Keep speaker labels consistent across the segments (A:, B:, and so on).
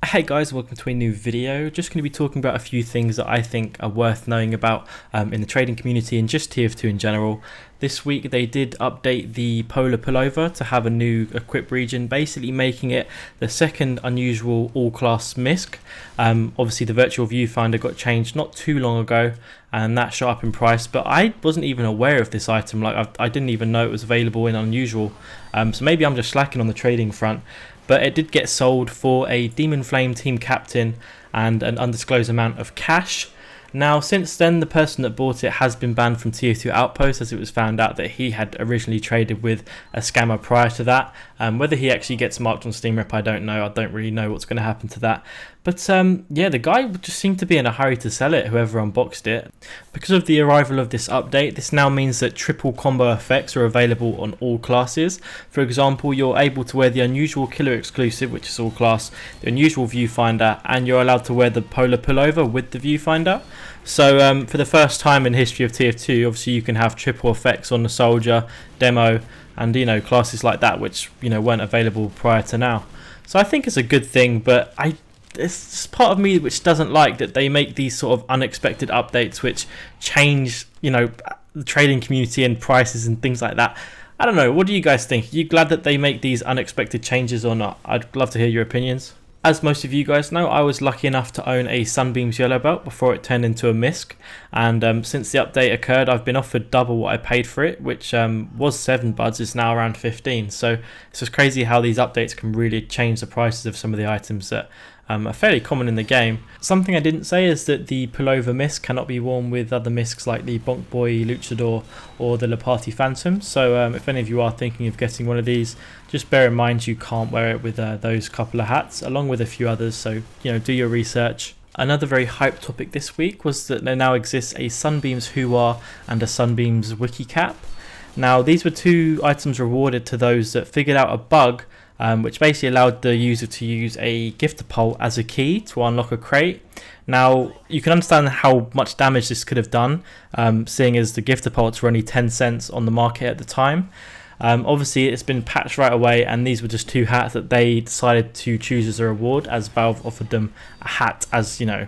A: Hey guys, welcome to a new video. Just going to be talking about a few things that I think are worth knowing about in the trading community and just TF2 in general. This week they did update the Polar Pullover to have a new equip region, basically making it the second unusual all-class Misc. Obviously the virtual viewfinder got changed not too long ago and that shot up in price, but I wasn't even aware of this item. I didn't even know it was available in unusual, so maybe I'm just slacking on the trading front. But it did get sold for a Demon Flame team captain and an undisclosed amount of cash. Now, since then, the person that bought it has been banned from TF2 Outpost, as it was found out that he had originally traded with a scammer prior to that. Whether he actually gets marked on Steam Rep, I don't know. I don't really know what's going to happen to that. But yeah, the guy just seemed to be in a hurry to sell it, whoever unboxed it. Because of the arrival of this update, this now means that triple combo effects are available on all classes. For example, you're able to wear the unusual killer exclusive, which is all class, the unusual viewfinder, and you're allowed to wear the polar pullover with the viewfinder. So for the first time in history of TF2, obviously you can have triple effects on the soldier, demo, and classes like that, which weren't available prior to now. So I think it's a good thing, but it's part of me which doesn't like that they make these sort of unexpected updates which change the trading community and prices and things like that. I don't know, what do you guys think? Are you glad that they make these unexpected changes or not? I'd love to hear your opinions. As most of you guys know, I was lucky enough to own a Sunbeam's yellow belt before it turned into a Misc, and since the update occurred I've been offered double what I paid for it, which was 7 buds, is now around 15. So it's just crazy how these updates can really change the prices of some of the items that are fairly common in the game. Something I didn't say is that the Pullover Misc cannot be worn with other Miscs like the Bonk Boy Luchador or the Lapati Phantom, so if any of you are thinking of getting one of these, just bear in mind you can't wear it with those couple of hats, along with a few others, so do your research. Another very hyped topic this week was that there now exists a Sunbeams Hooah and a Sunbeams Wiki Cap. Now these were two items rewarded to those that figured out a bug which basically allowed the user to use a gifter pole as a key to unlock a crate. Now you can understand how much damage this could have done, seeing as the gifter poles were only 10 cents on the market at the time. Obviously it's been patched right away, and these were just two hats that they decided to choose as a reward, as Valve offered them a hat as a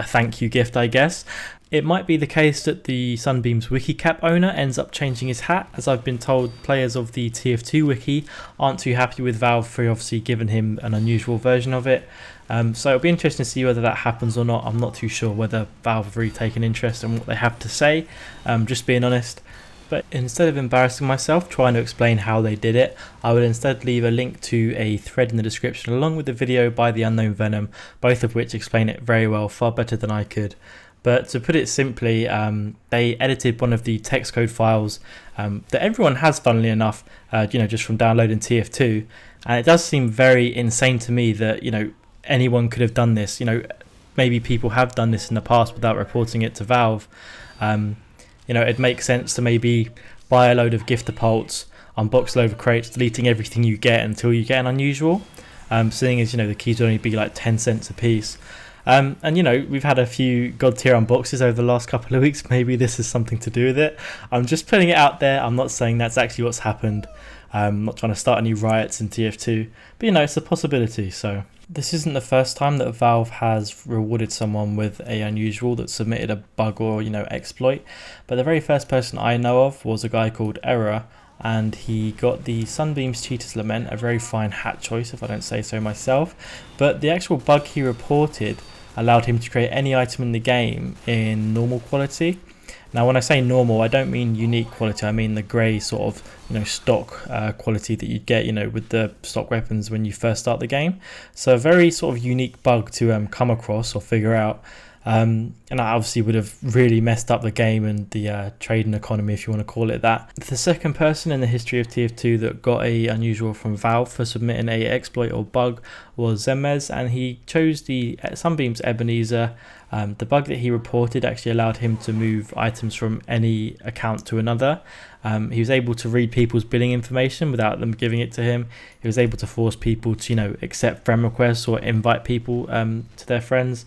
A: thank you gift, I guess. It might be the case that the Sunbeams Wiki Cap owner ends up changing his hat, as I've been told players of the TF2 wiki aren't too happy with Valve for obviously giving him an unusual version of it. So it'll be interesting to see whether that happens or not. I'm not too sure whether Valve have really taken interest in what they have to say, just being honest. But instead of embarrassing myself trying to explain how they did it, I would instead leave a link to a thread in the description along with the video by the Unknown Venom, both of which explain it very well, far better than I could. But to put it simply, they edited one of the text code files that everyone has, funnily enough, just from downloading TF2, and it does seem very insane to me that anyone could have done this. Maybe people have done this in the past without reporting it to Valve. It makes sense to maybe buy a load of gifter poles, unbox a load of crates, deleting everything you get until you get an unusual, seeing as the keys would only be like 10 cents a piece. And we've had a few god tier unboxes over the last couple of weeks. Maybe this is something to do with it. I'm just putting it out there. I'm not saying that's actually what's happened. I'm not trying to start any riots in TF2, but it's a possibility. So this isn't the first time that Valve has rewarded someone with a unusual that submitted a bug or exploit, but the very first person I know of was a guy called Error, and he got the Sunbeams Cheater's Lament, a very fine hat choice if I don't say so myself. But the actual bug he reported allowed him to create any item in the game in normal quality. Now when I say normal, I don't mean unique quality, I mean the grey sort of stock quality that you'd get with the stock weapons when you first start the game. So a very sort of unique bug to come across or figure out. And I obviously would have really messed up the game and the trading economy, if you want to call it that. The second person in the history of TF2 that got a unusual from Valve for submitting a exploit or bug was Zemez, and he chose the Sunbeams Ebenezer. The bug that he reported actually allowed him to move items from any account to another. He was able to read people's billing information without them giving it to him. He was able to force people to accept friend requests or invite people to their friends.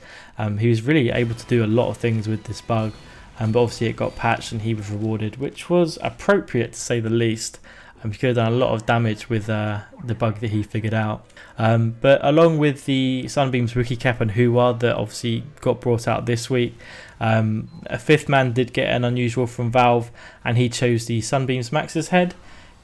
A: He was really able to do a lot of things with this bug, but obviously it got patched and he was rewarded, which was appropriate to say the least. He could have done a lot of damage with the bug that he figured out. But along with the Sunbeams Rookie Cap and Huwa that obviously got brought out this week, a fifth man did get an unusual from Valve, and he chose the Sunbeams Max's head.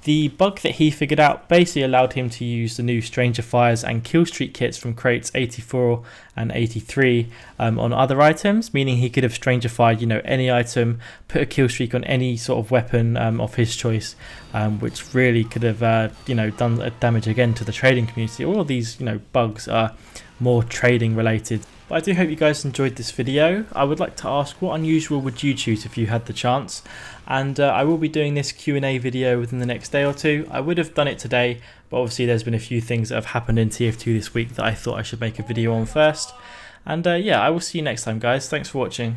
A: The bug that he figured out basically allowed him to use the new Stranger Fires and Killstreak kits from crates 84 and 83 on other items, meaning he could have Stranger Fired, any item, put a Killstreak on any sort of weapon of his choice, which really could have, done damage again to the trading community. All of these, bugs are more trading related. But I do hope you guys enjoyed this video. I would like to ask, what unusual would you choose if you had the chance? And I will be doing this Q&A video within the next day or two. I would have done it today, but obviously there's been a few things that have happened in TF2 this week that I thought I should make a video on first. And yeah, I will see you next time, guys. Thanks for watching.